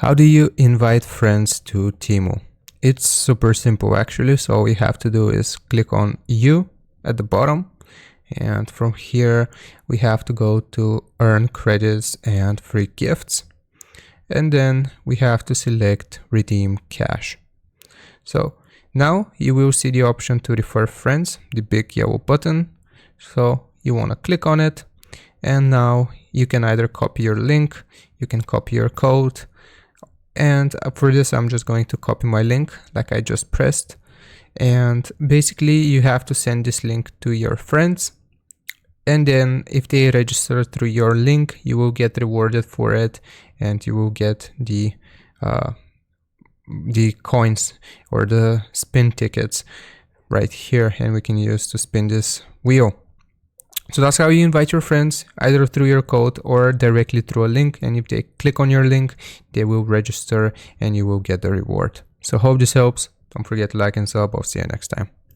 How do you invite friends to Temu? It's super simple actually. So all we have to do is click on You at the bottom. And from here, we have to go to Earn Credits and Free Gifts. And then we have to select Redeem Cash. So now you will see the option to refer friends, the big yellow button. So you want to click on it. And now you can either copy your link, you can copy your code. And for this, I'm just going to copy my link like I just pressed. And basically you have to send this link to your friends. And then if they register through your link, you will get rewarded for it and you will get the coins or the spin tickets right here, and we can use to spin this wheel. So that's how you invite your friends, either through your code or directly through a link. And if they click on your link, they will register and you will get the reward. So hope this helps. Don't forget to like and sub. I'll see you next time.